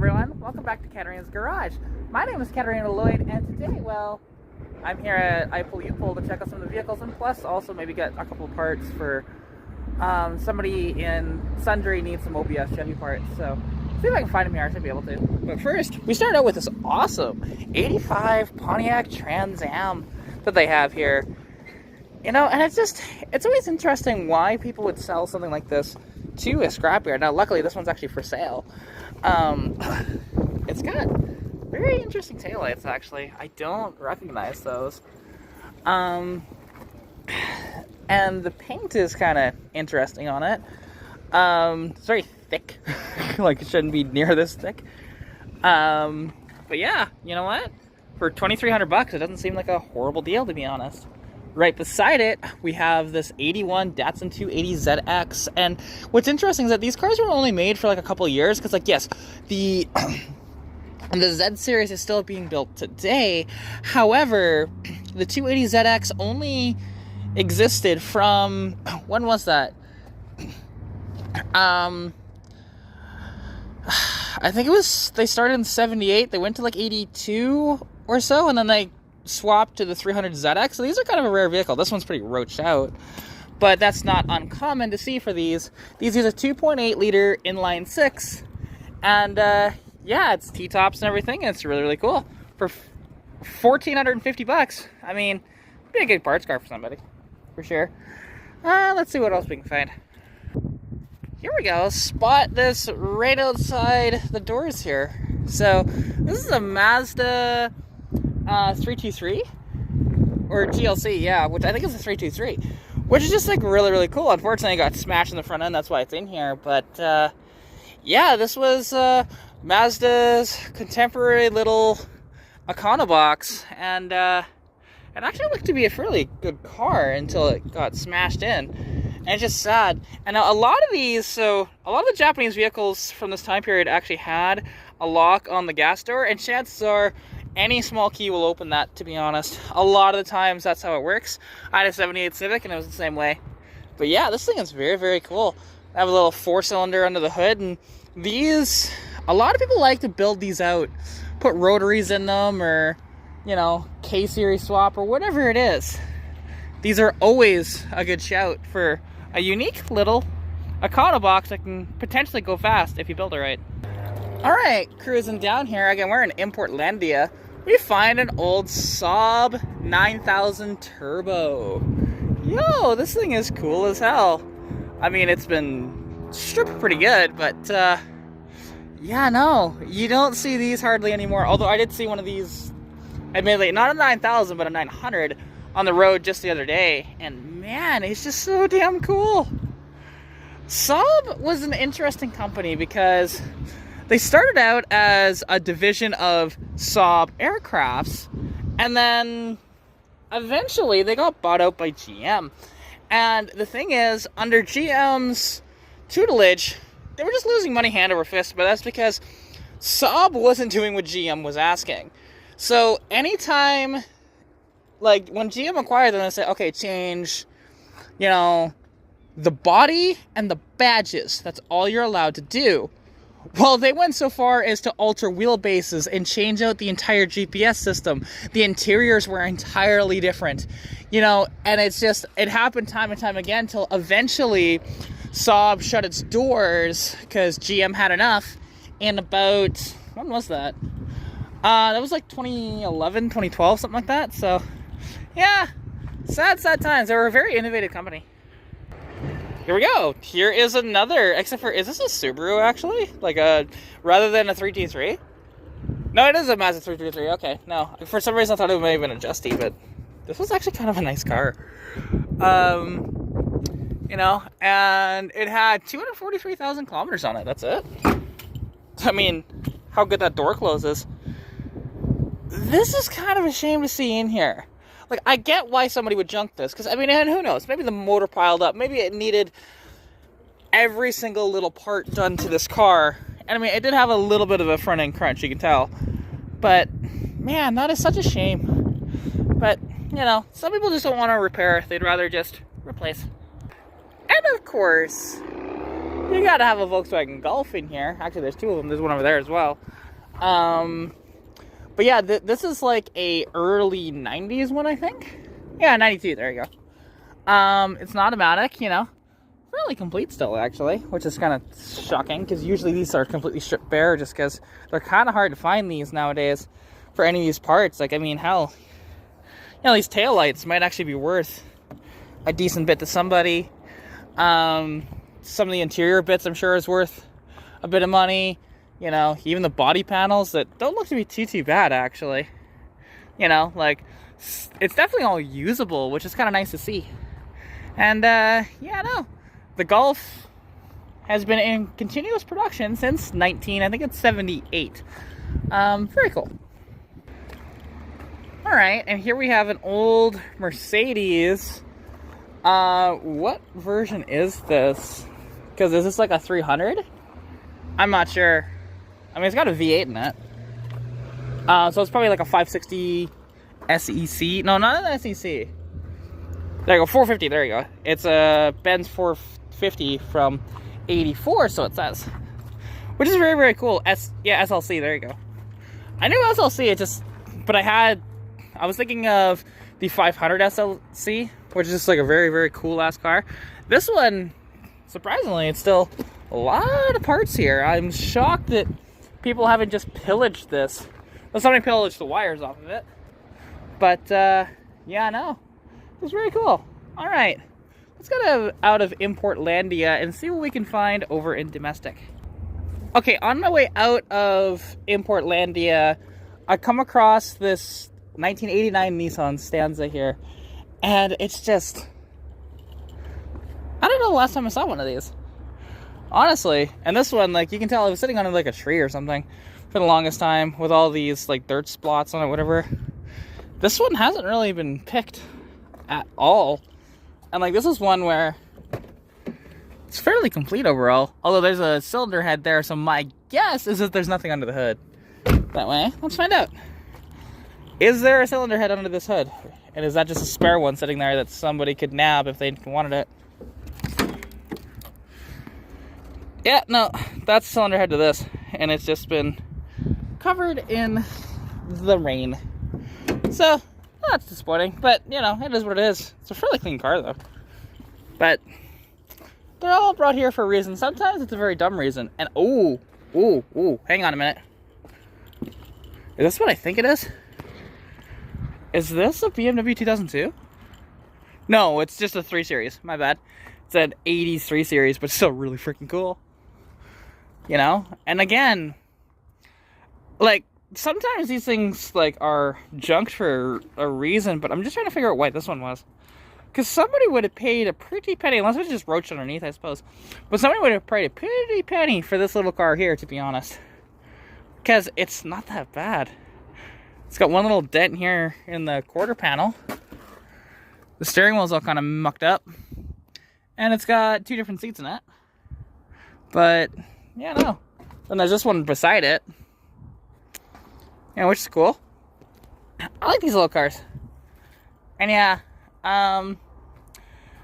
everyone, welcome back to Katarina's Garage. My name is Katarina Lloyd, and today, well, I'm here at Ipullupull to check out some of the vehicles, and plus also maybe get a couple of parts for somebody in Sundre needs some OBS Chevy parts, so see if I can find them here. I should be able to. But first, we start out with this awesome 85 Pontiac Trans Am that they have here. You know, and it's always interesting why people would sell something like this to a scrapyard. Now, luckily, this one's actually for sale. It's got very interesting taillights, actually. I don't recognize those. And the paint is kind of interesting on it. It's very thick. Like, it shouldn't be near this thick. But yeah, you know what? For $2,300, it doesn't seem like a horrible deal, to be honest. Right beside it, we have this 81 Datsun 280ZX, and what's interesting is that these cars were only made for like a couple of years, because like, yes, the Z series is still being built today. However, the 280ZX only existed from, when was that? I think it was, they started in 78, they went to like 82 or so, and then they swapped to the 300ZX. So these are kind of a rare vehicle. This one's pretty roached out, but that's not uncommon to see for these. These use a 2.8 liter inline 6, and yeah, it's T-tops and everything, and it's really, really cool. For $1,450, I mean, it'd be a good parts car for somebody, for sure. Let's see what else we can find. Here we go. Spot this right outside the doors here. So this is a Mazda 323 or GLC, yeah, which I think is a 323, which is just like really, really cool. Unfortunately, it got smashed in the front end, that's why it's in here. But yeah, this was Mazda's contemporary little Econobox, and it actually looked to be a fairly good car until it got smashed in, and it's just sad. And a lot of these, so a lot of the Japanese vehicles from this time period actually had a lock on the gas door, and chances are any small key will open that, to be honest. A lot of the times that's how it works. I had a 78 Civic and it was the same way. But yeah, this thing is very, very cool. I have a little 4-cylinder under the hood, and these, a lot of people like to build these out, put rotaries in them, or, you know, K-series swap, or whatever it is. These are always a good shout for a unique little Econobox that can potentially go fast if you build it right. Alright, cruising down here, again, we're in Importlandia. We find an old Saab 9000 Turbo. Yo, this thing is cool as hell. I mean, it's been stripped pretty good, but, yeah, no, you don't see these hardly anymore. Although I did see one of these, admittedly, not a 9000, but a 900 on the road just the other day. And man, it's just so damn cool. Saab was an interesting company because they started out as a division of Saab Aircrafts, and then eventually they got bought out by GM. And the thing is, under GM's tutelage, they were just losing money hand over fist, but that's because Saab wasn't doing what GM was asking. So anytime, like, when GM acquired them, they said, okay, change, you know, the body and the badges. That's all you're allowed to do. Well, they went so far as to alter wheelbases and change out the entire GPS system. The interiors were entirely different, you know, and it's just, it happened time and time again till eventually Saab shut its doors because GM had enough in about, when was that? That was like 2011, 2012, something like that. So, yeah, sad times. They were a very innovative company. Here we go. Here is another, except for, is this a Subaru actually? Like a, rather than a 323? No, it is a Mazda 323. Okay, no. For some reason I thought it may have been a Justy, but this was actually kind of a nice car. You know, and it had 243,000 kilometers on it. That's it. I mean, how good that door closes. This is kind of a shame to see in here. Like, I get why somebody would junk this, because, I mean, and who knows, maybe the motor piled up, maybe it needed every single little part done to this car, and I mean, it did have a little bit of a front-end crunch, you can tell, but, man, that is such a shame. But, you know, some people just don't want to repair, they'd rather just replace. And, of course, You gotta have a Volkswagen Golf in here. Actually, there's two of them. There's one over there as well. But yeah, this is like a early 90s one, I think. Yeah, 92, there you go. It's an automatic, you know. Really complete still, actually, which is kind of shocking, because usually these are completely stripped bare, just because they're kind of hard to find these nowadays for any of these parts. Like, I mean, hell, you know, these taillights might actually be worth a decent bit to somebody. Some of the interior bits, I'm sure, is worth a bit of money. You know, even the body panels that don't look to be too bad, actually. You know, like, it's definitely all usable, which is kind of nice to see. And, yeah, no. The Golf has been in continuous production since I think it's 78. Very cool. Alright, and here we have an old Mercedes. What version is this? Because is this like a 300? I'm not sure. I mean, it's got a V8 in it. So it's probably like a 560 SEC. No, not an SEC. There you go, 450, there you go. It's a Benz 450 from 84, so it says. Which is very cool. Yeah, SLC, there you go. I knew SLC, but I was thinking of the 500 SLC, which is just like a very cool ass car. This one, surprisingly, it's still a lot of parts here. I'm shocked that people haven't just pillaged this. Well, somebody pillaged the wires off of it. But, yeah, no. It's very cool. Alright, let's get out of Importlandia and see what we can find over in domestic. Okay, on my way out of Importlandia, I come across this 1989 Nissan Stanza here. And it's just, I don't know the last time I saw one of these. Honestly, and this one, like, you can tell it was sitting on like a tree or something for the longest time with all these like dirt spots on it, whatever. This one hasn't really been picked at all. And like, this is one where it's fairly complete overall. Although there's a cylinder head there, so my guess is that there's nothing under the hood. That way, let's find out. Is there a cylinder head under this hood? And is that just a spare one sitting there that somebody could nab if they wanted it? Yeah, no, that's the cylinder head to this. And it's just been covered in the rain. So, that's disappointing. But, you know, it is what it is. It's a fairly clean car, though. But they're all brought here for a reason. Sometimes it's a very dumb reason. And, ooh, hang on a minute. Is this what I think it is? Is this a BMW 2002? No, it's just a 3 Series. My bad. It's an 80s 3 Series, but still really freaking cool. You know? And again, like, sometimes these things, like, are junked for a reason, but I'm just trying to figure out why this one was. Because somebody would have paid a pretty penny, unless it was just roached underneath, I suppose. But somebody would have paid a pretty penny for this little car here, to be honest. Because it's not that bad. It's got one little dent here in the quarter panel. The steering wheel's all kind of mucked up. And it's got 2 different seats in it. But, yeah, no. Then there's this one beside it. Yeah, which is cool. I like these little cars. And yeah,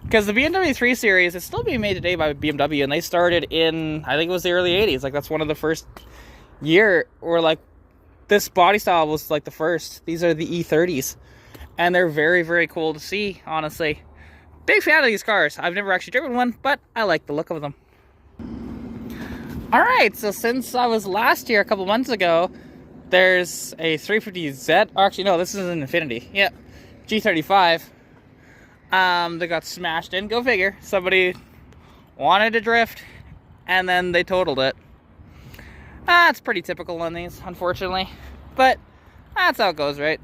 because the BMW 3 Series is still being made today by BMW, and they started in, I think it was the early 80s. Like, that's one of the first year, or like, this body style was like the first. These are the E30s. And they're very cool to see, honestly. Big fan of these cars. I've never actually driven one, but I like the look of them. Alright, so since I was last here a couple months ago, there's a 350Z. Or actually, no, this is an Infiniti. Yeah, G35. They got smashed in. Go figure. Somebody wanted to drift, and then they totaled it. It's pretty typical on these, unfortunately. But that's how it goes, right?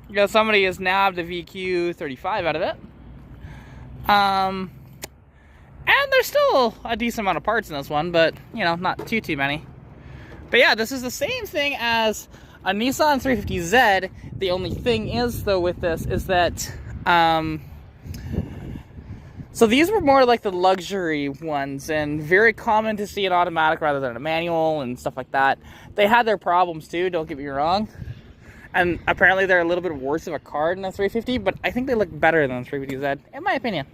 You know, somebody has nabbed a VQ35 out of it. And there's still a decent amount of parts in this one, but, you know, not too many. But yeah, this is the same thing as a Nissan 350Z. The only thing is, though, with this is that, so these were more like the luxury ones, and very common to see an automatic rather than a manual and stuff like that. They had their problems too, don't get me wrong. And apparently they're a little bit worse of a car than a 350, but I think they look better than the 350Z, in my opinion.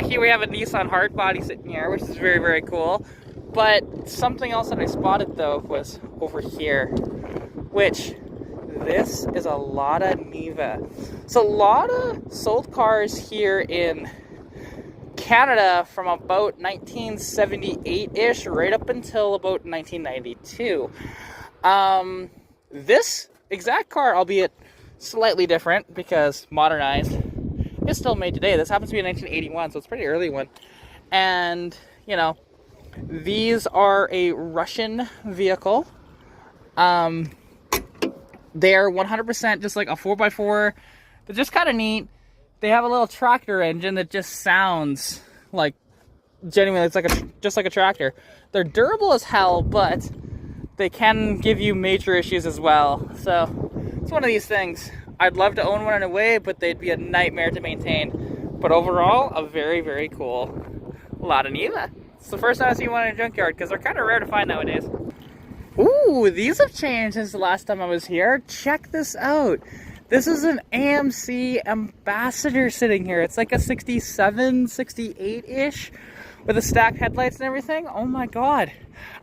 Here we have a Nissan hardbody sitting here, which is very, very cool. But something else that I spotted though was over here, which this is a Lada Niva. So Lada sold cars here in Canada from about 1978-ish right up until about 1992. This exact car, albeit slightly different because modernized, is still made today. This happens to be a 1981, so it's a pretty early one. And, you know, these are a Russian vehicle. They're 100% just like a 4x4. They're just kind of neat. They have a little tractor engine that just sounds like, genuinely, it's like just like a tractor. They're durable as hell, but they can give you major issues as well. So it's one of these things. I'd love to own one in a way, but they'd be a nightmare to maintain. But overall, a very, very cool Lada Niva. It's the first time I've seen one in a junkyard because they're kind of rare to find nowadays. Ooh, these have changed since the last time I was here. Check this out. This is an AMC Ambassador sitting here. It's like a 67, 68-ish with the stacked headlights and everything. Oh my god.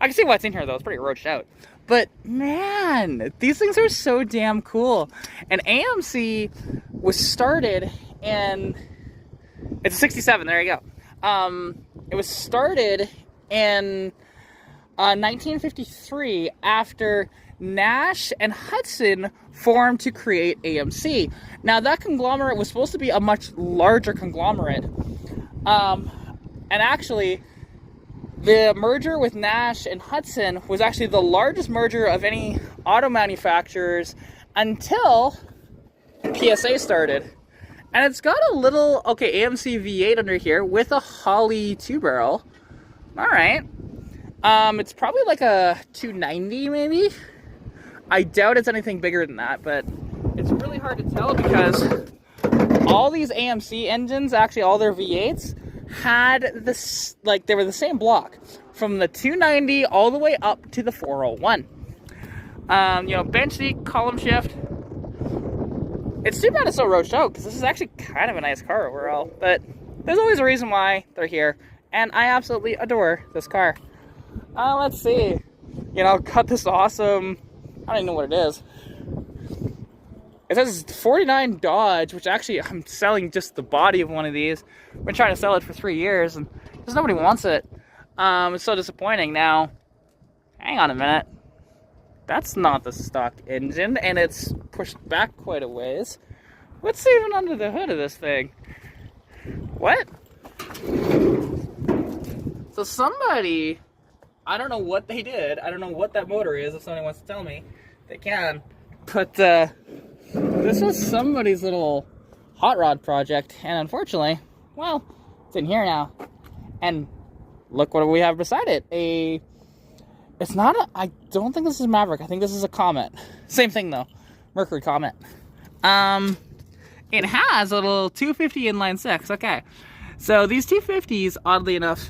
I can see what's in here though. It's pretty roached out. But man, these things are so damn cool. And AMC was started in... It's a 67, there you go. It was started in 1953 after Nash and Hudson formed to create AMC. Now that conglomerate was supposed to be a much larger conglomerate. And actually, the merger with Nash and Hudson was actually the largest merger of any auto manufacturers until PSA started. And it's got a little, okay, AMC V8 under here with a Holley 2-barrel. All right. It's probably like a 290 maybe. I doubt it's anything bigger than that, but it's really hard to tell because all these AMC engines, actually all their V8s, had this, like, they were the same block from the 290 all the way up to the 401. You know, bench seat, column shift. It's too bad it's so roached out because this is actually kind of a nice car overall, but there's always a reason why they're here, and I absolutely adore this car. Let's see. You know, got this awesome, I don't even know what it is. It says 49 Dodge, which actually I'm selling just the body of one of these. I've been trying to sell it for 3 years and just nobody wants it. It's so disappointing. Now, hang on a minute. That's not the stock engine, and it's pushed back quite a ways. What's even under the hood of this thing? What? So somebody, I don't know what they did. I don't know what that motor is. If somebody wants to tell me, they can. But this was somebody's little hot rod project, and unfortunately, well, it's in here now. And look what we have beside it. It's not a, I don't think this is a Maverick. I think this is a Comet. Same thing though. Mercury Comet. It has a little 250 inline six. Okay. So these 250s, oddly enough,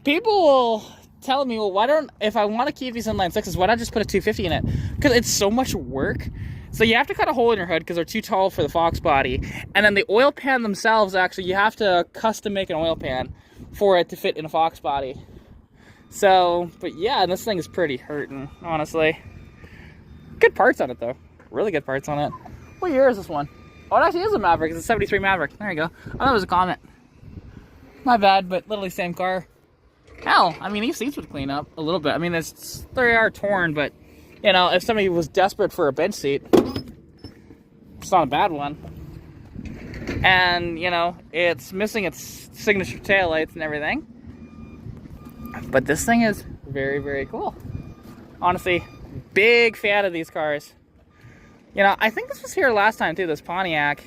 people will tell me, well, why don't, if I want to keep these inline sixes, why not just put a 250 in it? Because it's so much work. So you have to cut a hole in your hood because they're too tall for the Fox body. And then the oil pan themselves, actually, you have to custom make an oil pan for it to fit in a Fox body. So, but yeah, this thing is pretty hurting, honestly. Good parts on it, though. Really good parts on it. What year is this one? Oh, it actually is a Maverick. It's a 73 Maverick. There you go. I thought it was a Comet. My bad, but literally same car. Hell, I mean, these seats would clean up a little bit. I mean, they are torn, but, you know, if somebody was desperate for a bench seat, it's not a bad one. And, you know, it's missing its signature taillights and everything. But this thing is very, very cool. Honestly, big fan of these cars. You know, I think this was here last time, too, this Pontiac.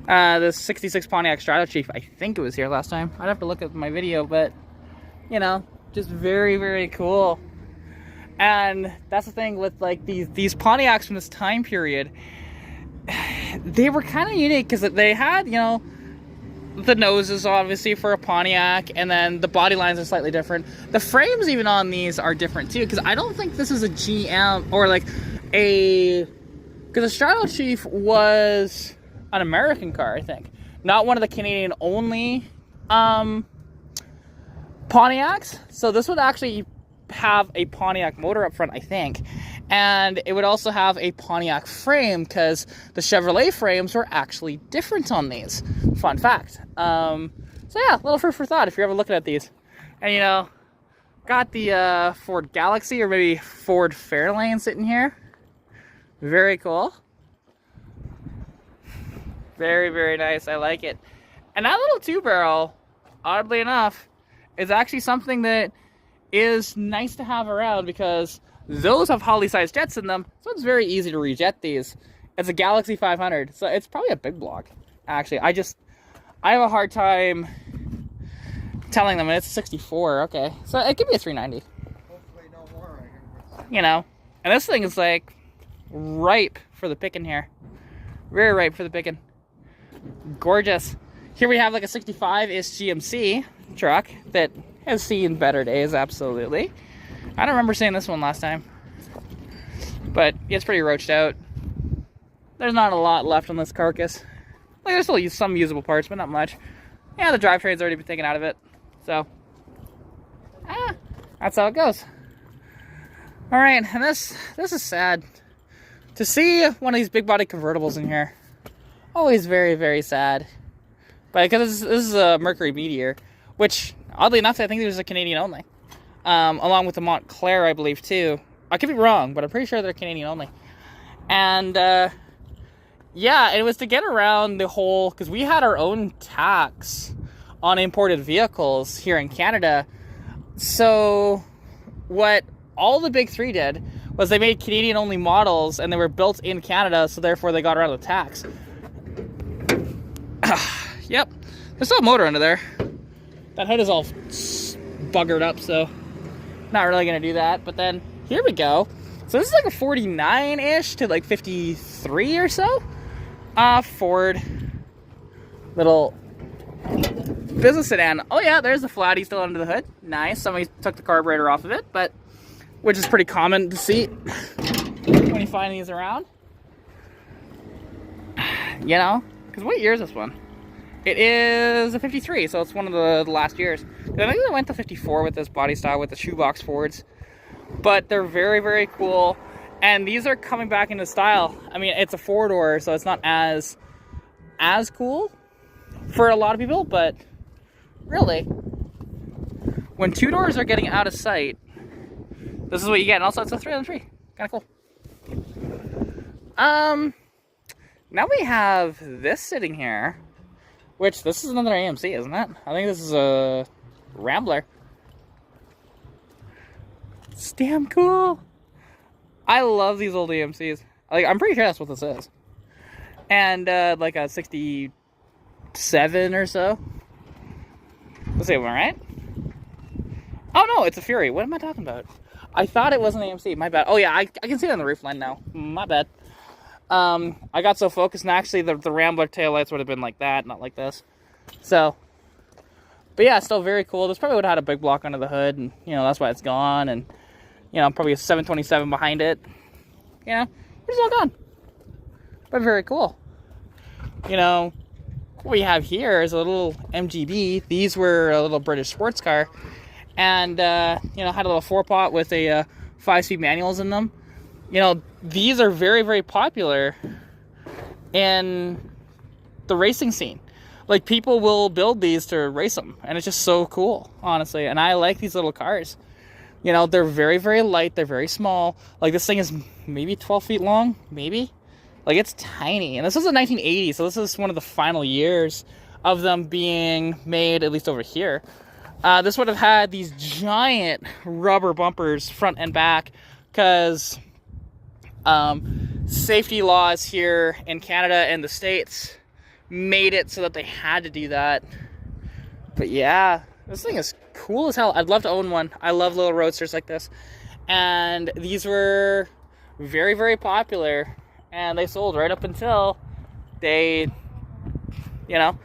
This 66 Pontiac Strato Chief. I think it was here last time. I'd have to look at my video, but, you know, just very, very cool. And that's the thing with, like, these Pontiacs from this time period. They were kind of unique because they had, you know, the noses obviously for a Pontiac, and then the body lines are slightly different. The frames even on these are different too, because I don't think this is a GM or like a, because the Strato Chief was an American car, I think. not one of the Canadian only Pontiacs. So this would actually have a Pontiac motor up front, I think. And it would also have a Pontiac frame, because the Chevrolet frames were actually different on these. Fun fact. So yeah, a little food for thought if you're ever looking at these. And you know, got the Ford Galaxy, or maybe Ford Fairlane sitting here. Very cool. Very, very nice. I like it. And that little 2-barrel, oddly enough, is actually something that is nice to have around, because those have Holly-sized jets in them, so it's very easy to rejet these. It's a Galaxy 500, so it's probably a big block. Actually, I have a hard time telling them it's a 64. Okay, so it could be a 390. Hopefully no more. You know, and this thing is like ripe for the picking here. Very ripe for the picking. Gorgeous. Here we have like a 65-ish GMC truck that has seen better days, absolutely. I don't remember seeing this one last time. But it's pretty roached out. There's not a lot left on this carcass. Like, there's still some usable parts, but not much. Yeah, the drivetrain's already been taken out of it. So, that's how it goes. Alright, and this is sad. To see one of these big body convertibles in here, always very, very sad. But because this is a Mercury Meteor, which, oddly enough, I think it was a Canadian only. Along with the Montclair, I believe, too. I could be wrong, but I'm pretty sure they're Canadian only. And, yeah, it was to get around the whole, because we had our own tax on imported vehicles here in Canada. So, what all the big three did was they made Canadian only models, and they were built in Canada, so therefore they got around the tax. Yep, there's still a motor under there. That hood is all buggered up, so not really gonna do that. But then here we go. So this is like a 49-ish to like 53 or so. Ford little business sedan. Oh yeah, there's the flatty still under the hood. Nice. Somebody took the carburetor off of it, but which is pretty common to see when you find these around. You know, because what year is this one? It is a 53, so it's one of the last years. I think they went to 54 with this body style with the shoebox Fords. But they're very, very cool. And these are coming back into style. I mean, it's a 4-door, so it's not as cool for a lot of people. But really, when 2 doors are getting out of sight, this is what you get. And also, it's a 303. Kind of cool. Now we have this sitting here. Which, this is another AMC, isn't it? I think this is a Rambler. It's damn cool. I love these old AMCs. Like, I'm pretty sure that's what this is. And, like a 67 or so. Let's see, am I right? Oh, no, it's a Fury. What am I talking about? I thought it was an AMC. My bad. Oh, yeah, I can see it on the roofline now. My bad. I got so focused, and actually the Rambler taillights would have been like that, not like this. So, but yeah, still very cool. This probably would have had a big block under the hood, and, you know, that's why it's gone, and, you know, probably a 727 behind it. You know, it's all gone. But very cool. You know, what we have here is a little MGB. These were a little British sports car, and, you know, had a little 4-pot with a 5-speed manuals in them. You know, these are very, very popular in the racing scene. Like, people will build these to race them, and it's just so cool, honestly. And I like these little cars. You know, they're very, very light. They're very small. Like, this thing is maybe 12 feet long, maybe. Like, it's tiny. And this is a 1980, so this is one of the final years of them being made, at least over here. This would have had these giant rubber bumpers front and back, because safety laws here in Canada and the States made it so that they had to do that. But yeah, this thing is cool as hell. I'd love to own one. I love little roadsters like this. And these were very, very popular. And they sold right up until they, you know,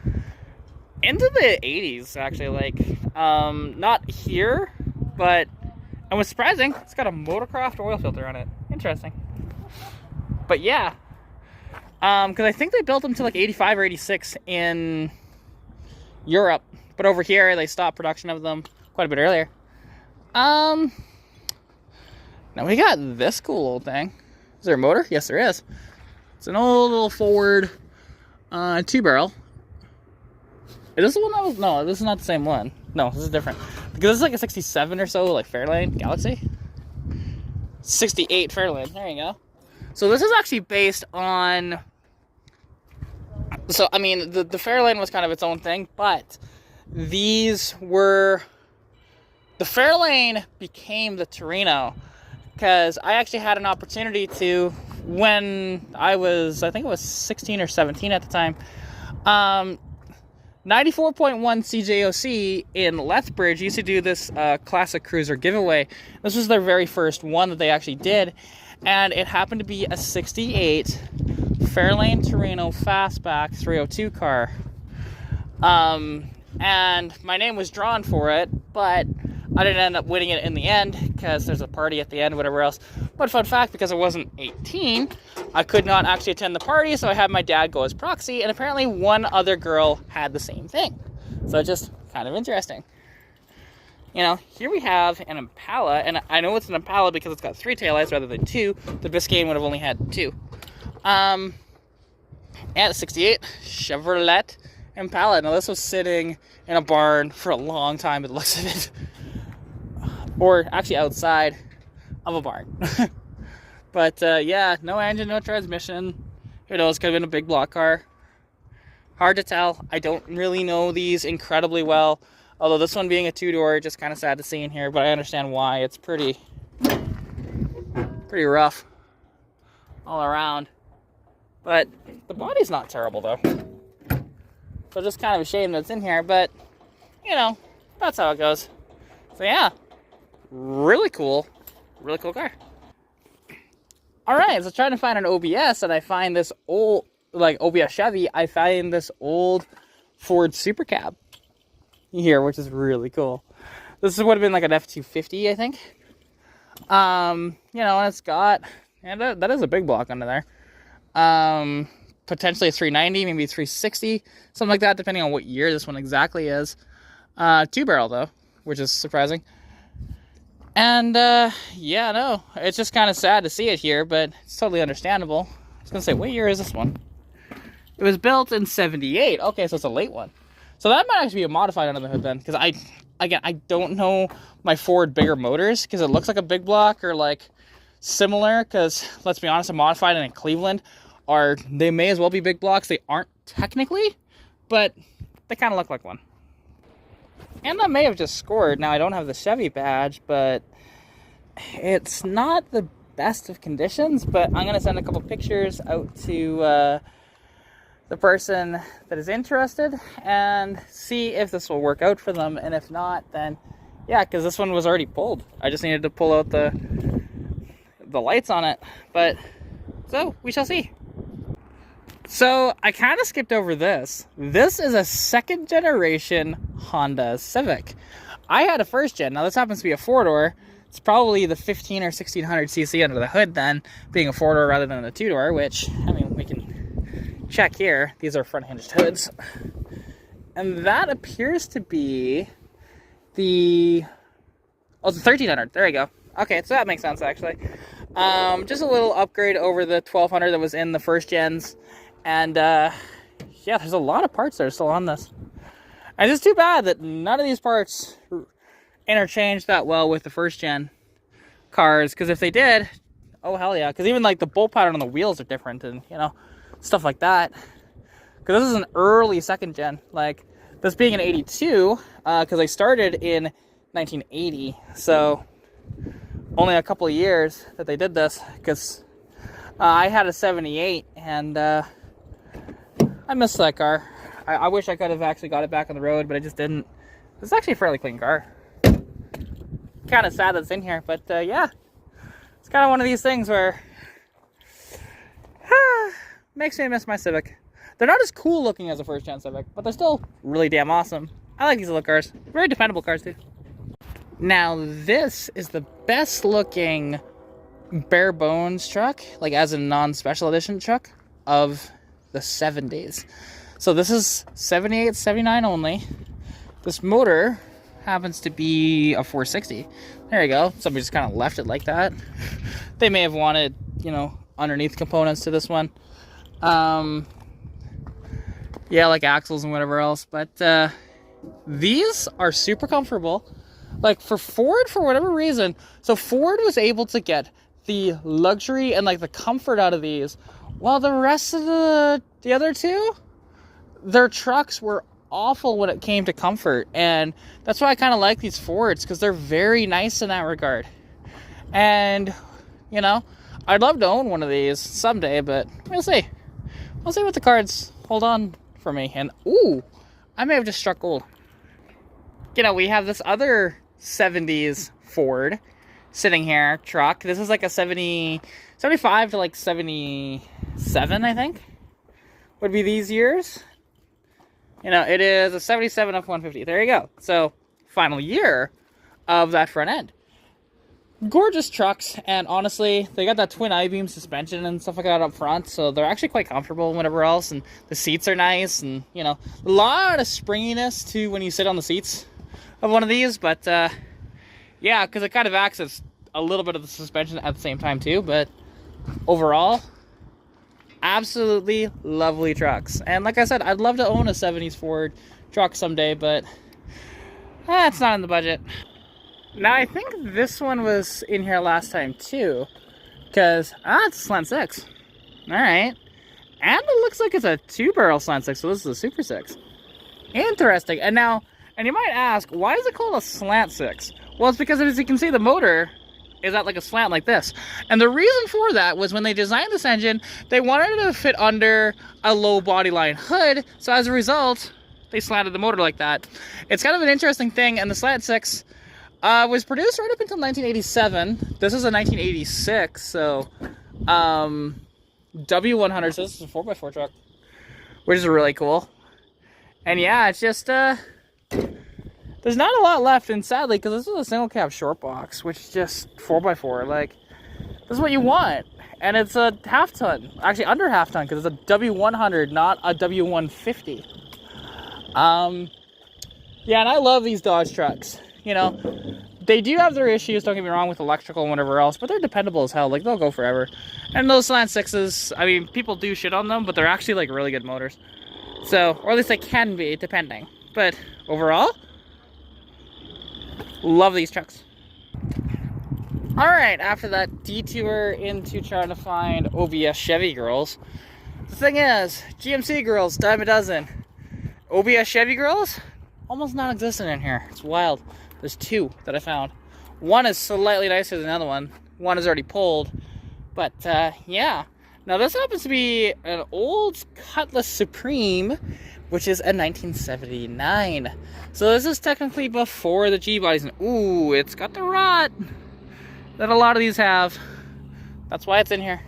into the 80s, actually. Like, not here, but, and what's surprising, it's got a Motorcraft oil filter on it. Interesting. But yeah, Because I think they built them to like 85 or 86 in Europe. But over here, they stopped production of them quite a bit earlier. Now we got this cool old thing. Is there a motor? Yes, there is. It's an old little Ford 2-barrel. Is this the one that was... No, this is not the same one. No, this is different. Because this is like a 67 or so, like Fairlane Galaxy. 68 Fairlane. There you go. So this is actually based on... So, I mean, the Fairlane was kind of its own thing, but these were... The Fairlane became the Torino because I actually had an opportunity to, when I was, I think it was 16 or 17 at the time, 94.1 CJOC in Lethbridge used to do this classic cruiser giveaway. This was their very first one that they actually did, and it happened to be a 68 Fairlane Torino Fastback 302 car. And my name was drawn for it, but I didn't end up winning it in the end because there's a party at the end, whatever else. But fun fact, because I wasn't 18, I could not actually attend the party, so I had my dad go as proxy, and apparently one other girl had the same thing. So just kind of interesting. You know, here we have an Impala, and I know it's an Impala because it's got 3 taillights rather than 2. The Biscayne would have only had 2. And a 68 Chevrolet Impala. Now this was sitting in a barn for a long time, it looks of it. Or actually outside of a barn. But yeah, no engine, no transmission. Who knows, could have been a big block car. Hard to tell. I don't really know these incredibly well. Although this one being a 2-door, just kind of sad to see in here. But I understand why. It's pretty rough all around. But the body's not terrible though. So just kind of a shame that it's in here. But, you know, that's how it goes. So yeah. Really cool car. Alright, so trying to find an OBS, and I find this old, like OBS Chevy, I find this old Ford Super Cab here, which is really cool. This would have been like an F-250, I think. You know, and it's got, and that is a big block under there. Potentially a 390, maybe 360, something like that, depending on what year this one exactly is. 2-barrel though, which is surprising. And, yeah, no, it's just kind of sad to see it here, but it's totally understandable. I was going to say, what year is this one? It was built in 78. Okay, so it's a late one. So that might actually be a modified under the hood then, because I don't know my Ford bigger motors, because it looks like a big block or, like, similar, because, let's be honest, a modified and in Cleveland they may as well be big blocks. They aren't technically, but they kind of look like one. And I may have just scored. Now, I don't have the Chevy badge, but it's not the best of conditions. But I'm going to send a couple pictures out to the person that is interested and see if this will work out for them. And if not, then, yeah, because this one was already pulled. I just needed to pull out the lights on it. But, so, we shall see. So, I kind of skipped over this. This is a second-generation Honda Civic. I had a first-gen. Now, this happens to be a 4-door. It's probably the 15 or 1600cc under the hood then, being a 4-door rather than a 2-door, which, I mean, we can check here. These are front-hinged hoods. And that appears to be the... Oh, it's a 1300. There you go. Okay, so that makes sense, actually. Just a little upgrade over the 1200 that was in the first-gens. And, yeah, there's a lot of parts that are still on this. And it's too bad that none of these parts interchange that well with the first-gen cars. Because if they did, oh, hell yeah. Because even, like, the bolt pattern on the wheels are different and, you know, stuff like that. Because this is an early second-gen. Like, this being an 82, because I started in 1980. So, only a couple of years that they did this. Because I had a 78, and... I miss that car. I wish I could have actually got it back on the road, but I just didn't. It's actually a fairly clean car. Kind of sad that it's in here, but yeah. It's kind of one of these things where... makes me miss my Civic. They're not as cool looking as a first-gen Civic, but they're still really damn awesome. I like these little cars. Very dependable cars, too. Now, this is the best looking bare bones truck, like as a non-special edition truck. of the 70s. So this is 78, 79 only. This motor happens to be a 460. There you go. Somebody just kind of left it like that. They may have wanted, you know, underneath components to this one. Yeah, like axles and whatever else. But these are super comfortable. Like for Ford, for whatever reason, so Ford was able to get the luxury and like the comfort out of these, while the rest of the other two, their trucks were awful when it came to comfort. And that's why I kind of like these Fords, because they're very nice in that regard. And you know, I'd love to own one of these someday, but we'll see. We'll see what the cards hold on for me. And ooh, I may have just struck gold. You know, we have this other 70s Ford sitting here, truck. This is like a 75 to like 77, I think, would be these years. You know, it is a 77 F-150. There you go. So, final year of that front end. Gorgeous trucks, and honestly, they got that twin I-beam suspension and stuff like that up front, so they're actually quite comfortable and whatever else, and the seats are nice, and, you know, a lot of springiness to when you sit on the seats of one of these, but, yeah, because it kind of acts as a little bit of the suspension at the same time, too, but overall, absolutely lovely trucks. And like I said, I'd love to own a 70s Ford truck someday, but it's not in the budget. Now, I think this one was in here last time, too, because, it's a slant 6. All right. And it looks like it's a 2-barrel slant 6, so this is a Super 6. Interesting. And now, and you might ask, why is it called a slant 6? Well, it's because, as you can see, the motor is at like a slant like this. And the reason for that was when they designed this engine, they wanted it to fit under a low body line hood, so as a result, they slanted the motor like that. It's kind of an interesting thing, and the slant 6 was produced right up until 1987. This is a 1986, so W100, so this is a 4x4 truck, which is really cool. And yeah, it's just, there's not a lot left, and sadly, because this is a single cab short box, which is just 4x4, like, this is what you want. And it's a half ton, actually under half ton, because it's a W100, not a W150. Yeah, and I love these Dodge trucks. You know, they do have their issues, don't get me wrong, with electrical and whatever else, but they're dependable as hell. Like, they'll go forever. And those slant 6s, I mean, people do shit on them, but they're actually, like, really good motors. So, or at least they can be, depending. But overall, love these trucks. Alright, after that detour into trying to find OBS Chevy girls, the thing is, GMC girls, dime a dozen. OBS Chevy girls, almost non-existent in here. It's wild. There's 2 that I found. One is slightly nicer than the other one. One is already pulled. But, yeah. Now, this happens to be an old Cutlass Supreme, which is a 1979. So this is technically before the G-bodies. And, ooh, it's got the rot that a lot of these have. That's why it's in here.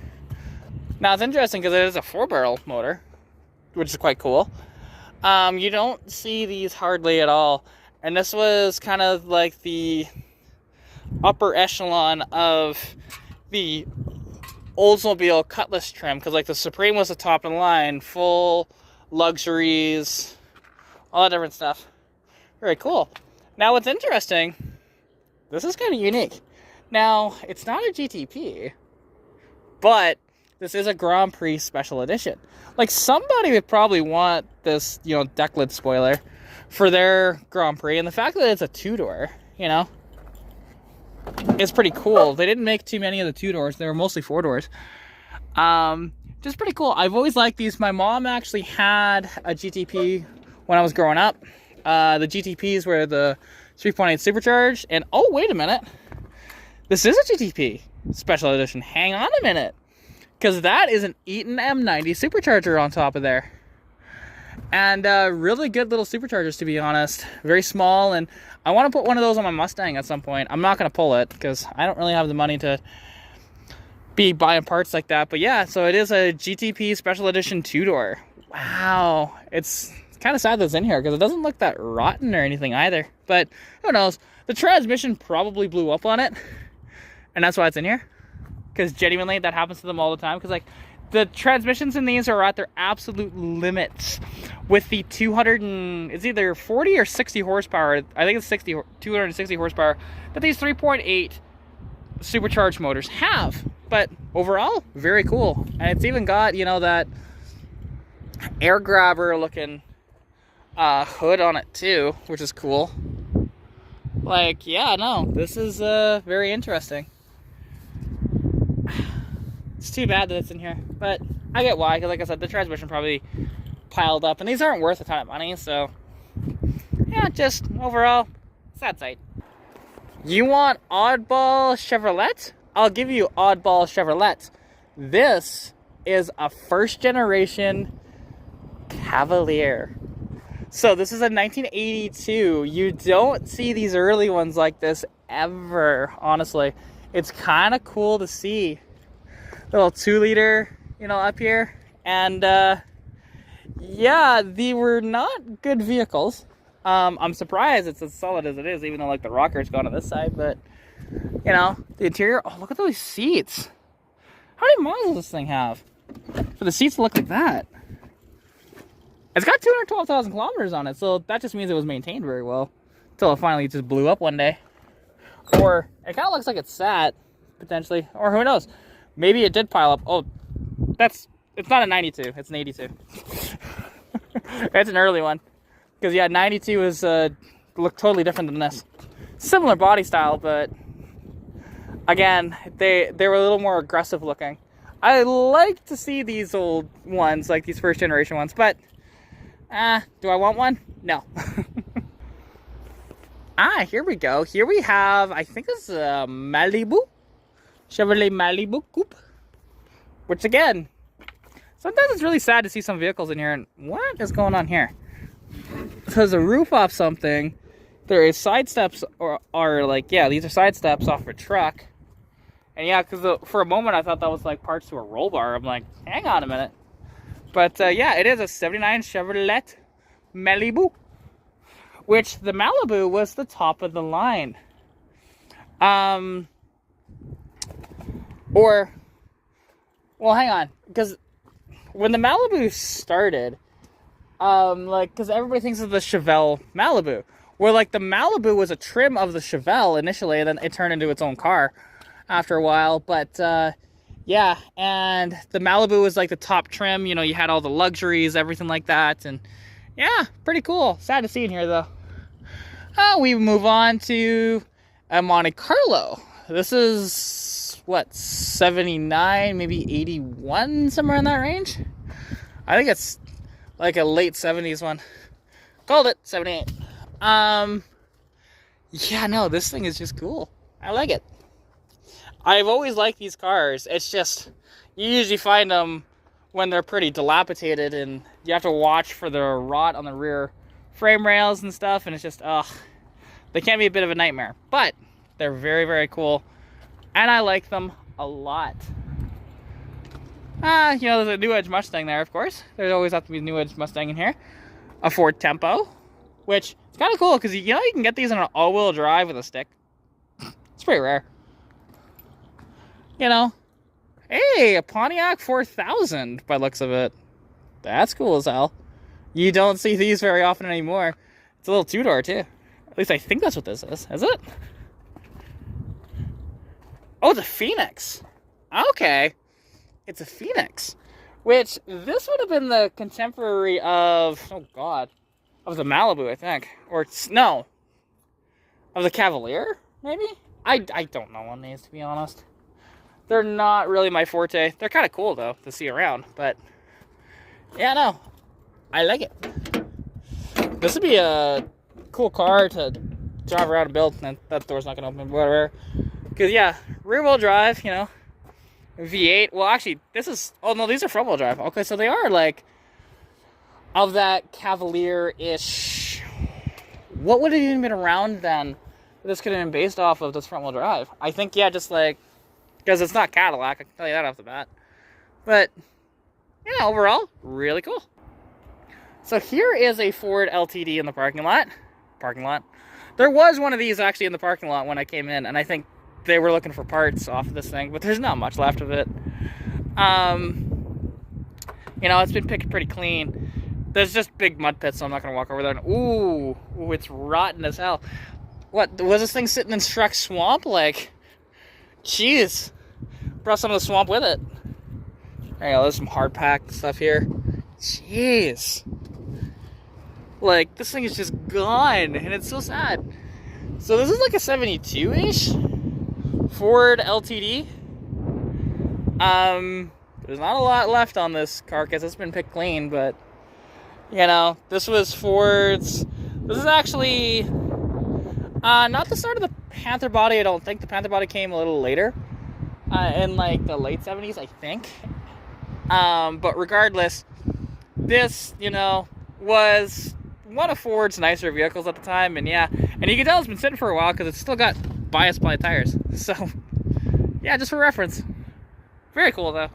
Now, it's interesting because it is a 4-barrel motor, which is quite cool. You don't see these hardly at all. And this was kind of like the upper echelon of the Oldsmobile Cutlass trim, because like the Supreme was the top of the line, full luxuries, all that different stuff. Very cool. Now what's interesting, this is kind of unique. Now, it's not a GTP, but this is a Grand Prix Special Edition. Like, somebody would probably want this, you know, deck lid spoiler for their Grand Prix, and the fact that it's a 2-door, you know, it's pretty cool. They didn't make too many of the 2-doors. They were mostly 4-doors. Just pretty cool. I've always liked these. My mom actually had a GTP when I was growing up. The GTPs were the 3.8 supercharged, and oh, wait a minute. This is a GTP Special Edition. Hang on a minute. Because that is an Eaton M90 supercharger on top of there. And really good little superchargers, to be honest. Very small, and I want to put one of those on my Mustang at some point. I'm not going to pull it, because I don't really have the money to be buying parts like that. But yeah, so it is a GTP Special Edition 2-door. Wow. It's kind of sad that it's in here, because it doesn't look that rotten or anything either. But who knows? The transmission probably blew up on it, and that's why it's in here. Because genuinely, that happens to them all the time. Because, like, The transmissions in these are at their absolute limits with the 200 and it's either 40 or 60 horsepower. I think it's 260 horsepower that these 3.8 supercharged motors have. But overall, very cool. And it's even got, you know, that air grabber looking hood on it too, which is cool. Like, yeah, no, this is very interesting. It's too bad that it's in here, but I get why, because like I said, the transmission probably piled up, and these aren't worth a ton of money, so yeah, just overall, sad sight. You want oddball Chevrolet? I'll give you oddball Chevrolet. This is a first generation Cavalier. So this is a 1982. You don't see these early ones like this ever, honestly. It's kind of cool to see. Little 2-liter, you know, up here. And yeah, they were not good vehicles. I'm surprised it's as solid as it is, even though like the rocker's gone on this side, but you know, the interior, oh, look at those seats. How many miles does this thing have for the seats to look like that? It's got 212,000 kilometers on it, so that just means it was maintained very well until it finally just blew up one day. Or it kind of looks like it's sat, potentially, or who knows, maybe it did pile up. Oh, it's not a 92, it's an 82. It's an early one, because yeah, 92 is looked totally different than this. Similar body style, but again, they were a little more aggressive looking. I like to see these old ones, like these first generation ones, but do I want one? No. Here we go. Here we have, I think this is a Malibu. Chevrolet Malibu Coupe. Which again, sometimes it's really sad to see some vehicles in here, and what is going on here? There's a roof off something. There is side steps, or like, yeah, these are side steps off a truck. And yeah, because for a moment I thought that was like parts to a roll bar. I'm like, hang on a minute. But yeah, it is a 79 Chevrolet Malibu, which the Malibu was the top of the line. Well, hang on, because when the Malibu started, like, because everybody thinks of the Chevelle Malibu, where like the Malibu was a trim of the Chevelle initially, and then it turned into its own car after a while. But yeah, and the Malibu was like the top trim, you know, you had all the luxuries, everything like that, and yeah, pretty cool. Sad to see in here though. We move on to a Monte Carlo. This is what, 79, maybe 81, somewhere in that range. I think it's like a late 70s one. Called it 78. Yeah, no, this thing is just cool. I like it. I've always liked these cars. It's just, you usually find them when they're pretty dilapidated, and you have to watch for the rot on the rear frame rails and stuff, and it's just, they can be a bit of a nightmare. But they're very, very cool, and I like them a lot. You know, there's a New Edge Mustang there, of course. There's always have to be a New Edge Mustang in here. A Ford Tempo, which is kind of cool, because you know you can get these in an all-wheel drive with a stick. It's pretty rare. You know, hey, a Pontiac 4000 by looks of it. That's cool as hell. You don't see these very often anymore. It's a little two-door too. At least I think that's what this is it? Oh, it's a Phoenix. Okay. It's a Phoenix. Which, this would have been the contemporary of, oh god, of the Malibu, I think. Or, no. Of the Cavalier, maybe? I don't know on these, to be honest. They're not really my forte. They're kind of cool, though, to see around. But, yeah, no. I like it. This would be a cool car to drive around and build. And that door's not going to open, whatever. Because, yeah, rear-wheel drive, you know. V8. Well, actually, this is... Oh, no, these are front-wheel drive. Okay, so they are, like, of that Cavalier-ish... What would have even been around then? This could have been based off of this front-wheel drive. I think, yeah, just, like... Because it's not Cadillac, I can tell you that off the bat. But, yeah, overall, really cool. So here is a Ford LTD in the parking lot. There was one of these actually in the parking lot when I came in, and I think they were looking for parts off of this thing, but there's not much left of it. You know, it's been picked pretty clean. There's just big mud pits, so I'm not gonna walk over there. And, ooh, it's rotten as hell. What, was this thing sitting in Shrek Swamp? Like, jeez. Brought some of the swamp with it. There you go, there's some hard pack stuff here. Jeez. Like, this thing is just gone, and it's so sad. So this is like a 72-ish Ford LTD. There's not a lot left on this carcass. It's been picked clean, but you know, this was Ford's. This is actually not the start of the Panther body. I don't think the Panther body came a little later, in like the late 70s, I think. But regardless, this, you know, was one of Ford's nicer vehicles at the time, and yeah, and you can tell it's been sitting for a while because it's still got bias ply tires. So yeah, just for reference. Very cool though.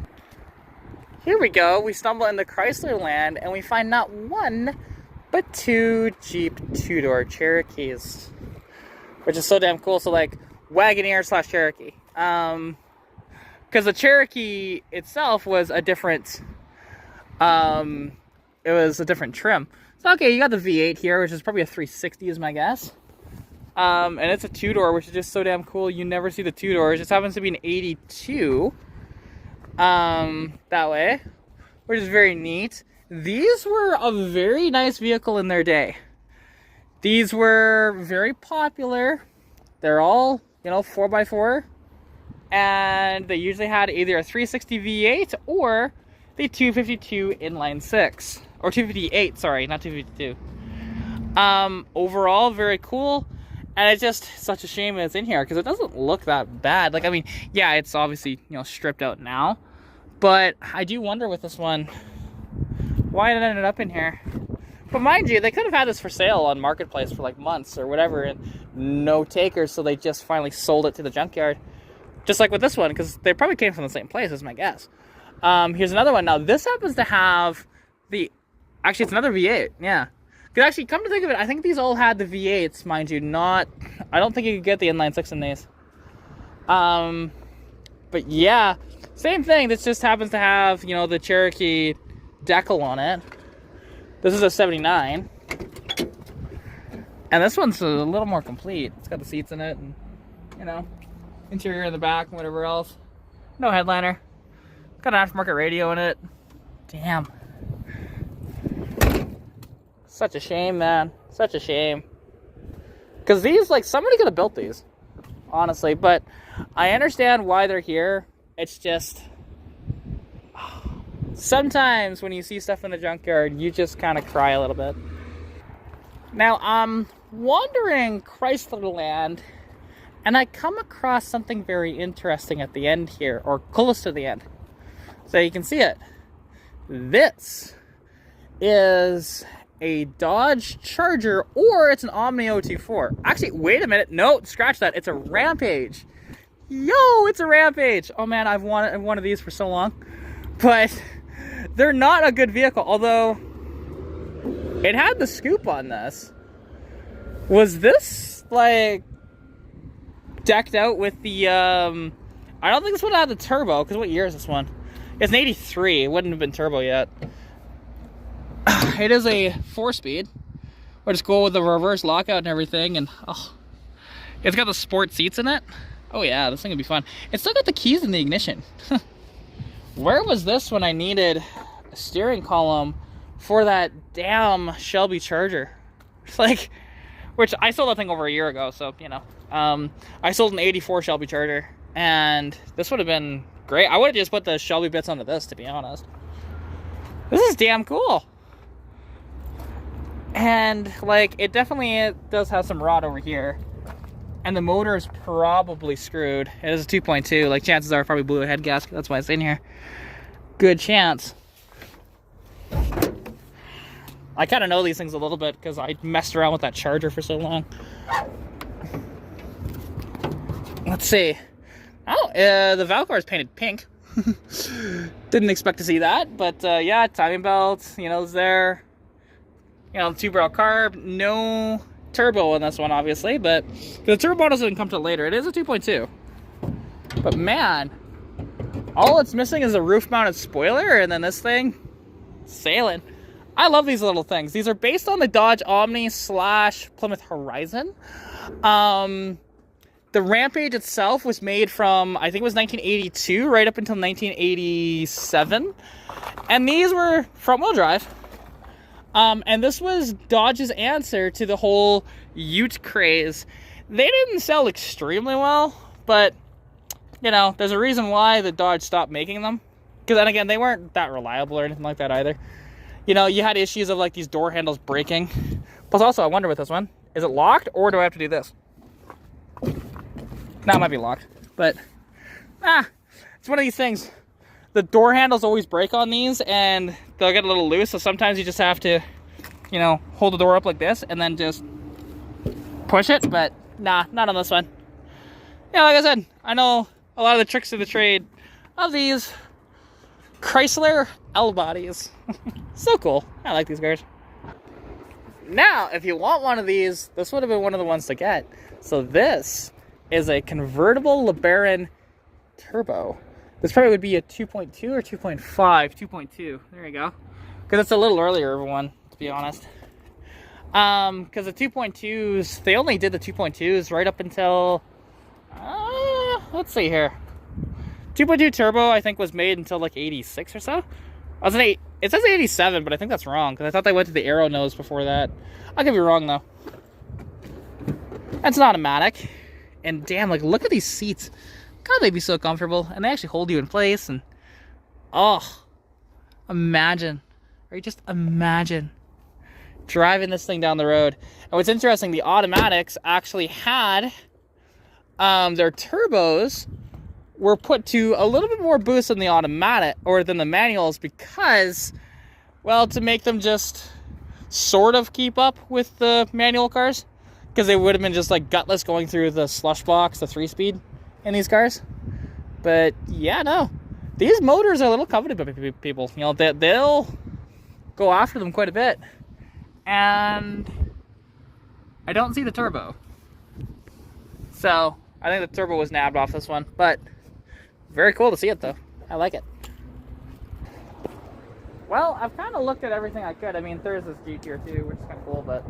Here we go. We stumble into Chrysler land and we find not one, but two Jeep two-door Cherokees, which is so damn cool. So like Wagoneer / Cherokee. Because the Cherokee itself was a different, it was a different trim. So okay, you got the V8 here, which is probably a 360 is my guess. And it's a two-door, which is just so damn cool. You never see the two-doors. It just happens to be an 82. That way, which is very neat. These were a very nice vehicle in their day. These were very popular. They're all, you know, 4x4, and they usually had either a 360 V8 or the 252 inline 6, or 258, sorry, not 252. Overall, very cool. And it's just such a shame it's in here because it doesn't look that bad. Like, I mean, yeah, it's obviously, you know, stripped out now. But I do wonder with this one, why it ended up in here. But mind you, they could have had this for sale on Marketplace for like months or whatever, and no takers, so they just finally sold it to the junkyard. Just like with this one, because they probably came from the same place, is my guess. Here's another one. Now, this happens to have the... Actually, it's another V8, yeah. Because actually, come to think of it, I think these all had the V8s, mind you, not... I don't think you could get the inline 6 in these. But yeah, same thing. This just happens to have, you know, the Cherokee decal on it. This is a 79. And this one's a little more complete. It's got the seats in it and, you know, interior in the back and whatever else. No headliner. Got an aftermarket radio in it. Damn. Such a shame, man. Such a shame. Because these, like, somebody could have built these, honestly. But I understand why they're here. It's just... sometimes when you see stuff in the junkyard, you just kind of cry a little bit. Now, I'm wandering Chrysler land, and I come across something very interesting at the end here, or close to the end. So you can see it. This is a Dodge Charger, or it's an Omni 024. Actually, wait a minute. No, scratch that. It's a Rampage. Yo, it's a Rampage. Oh man, I've wanted one of these for so long. But they're not a good vehicle, although it had the scoop on this. Was this, like, decked out with the, I don't think this one had the turbo, because what year is this one? It's an 83. It wouldn't have been turbo yet. It is a 4-speed. We'll just go with the reverse lockout and everything, and oh, it's got the sport seats in it. Oh yeah, this thing would be fun. It's still got the keys in the ignition. Where was this when I needed a steering column for that damn Shelby Charger? Like, which I sold that thing over a year ago, so, you know. I sold an 84 Shelby Charger, and this would have been great. I would have just put the Shelby bits onto this, to be honest. This is damn cool. And, like, it definitely does have some rot over here. And the motor is probably screwed. It is a 2.2. Like, chances are it probably blew a head gasket. That's why it's in here. Good chance. I kind of know these things a little bit because I messed around with that Charger for so long. Let's see. Oh, the Valcar is painted pink. Didn't expect to see that. But, yeah, timing belts, you know, is there. You know, 2-barrel carb. No turbo in this one, obviously, but the turbo doesn't come till later. It is a 2.2, but man, all it's missing is a roof-mounted spoiler, and then this thing, sailing. I love these little things. These are based on the Dodge Omni / Plymouth Horizon. The Rampage itself was made from, I think it was 1982 right up until 1987. And these were front-wheel drive. And this was Dodge's answer to the whole Ute craze. They didn't sell extremely well, but, you know, there's a reason why the Dodge stopped making them. Because then again, they weren't that reliable or anything like that either. You know, you had issues of like these door handles breaking. Plus also, I wonder with this one, is it locked or do I have to do this? Now it might be locked, but it's one of these things. The door handles always break on these and they'll get a little loose. So sometimes you just have to, you know, hold the door up like this and then just push it. But nah, not on this one. Yeah, like I said, I know a lot of the tricks of the trade of these Chrysler L bodies. So cool. I like these cars. Now, if you want one of these, this would have been one of the ones to get. So this is a convertible LeBaron turbo. This probably would be a 2.2 or 2.5. 2.2. There you go. Because it's a little earlier one, to be honest. Because the 2.2s, they only did the 2.2s right up until, let's see here. 2.2 turbo, I think, was made until like 86 or so. It says 87, but I think that's wrong, because I thought they went to the Aero nose before that. I could be wrong, though. That's an automatic. And damn, like, look at these seats. God, they'd be so comfortable. And they actually hold you in place. And, oh, imagine. Or just imagine driving this thing down the road. And what's interesting, the automatics actually had their turbos were put to a little bit more boost than the automatic, or than the manuals, because, well, to make them just sort of keep up with the manual cars. Because they would have been just like gutless going through the slush box, the 3-speed in these cars. But yeah, no, these motors are a little coveted by people. You know, they'll go after them quite a bit. And I don't see the turbo. So I think the turbo was nabbed off this one. But very cool to see it though. I like it. Well, I've kind of looked at everything I could. I mean, there's this Jeep here too, which is kind of cool, but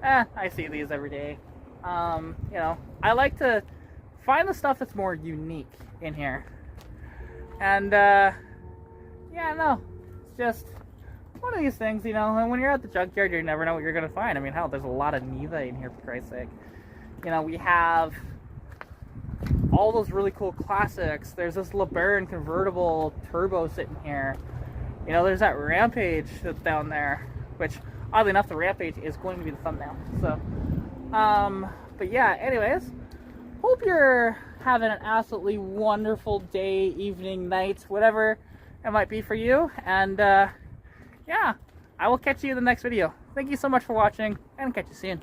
I see these every day. You know, I like to find the stuff that's more unique in here. And, yeah, no, it's just one of these things, you know, and when you're at the junkyard, you never know what you're going to find. I mean, hell, there's a lot of Niva in here, for Christ's sake. You know, we have all those really cool classics. There's this LeBaron convertible turbo sitting here. You know, there's that Rampage that's down there, which, oddly enough, the Rampage is going to be the thumbnail. So, but yeah, anyways, hope you're having an absolutely wonderful day, evening, night, whatever it might be for you. And, yeah, I will catch you in the next video. Thank you so much for watching, and catch you soon.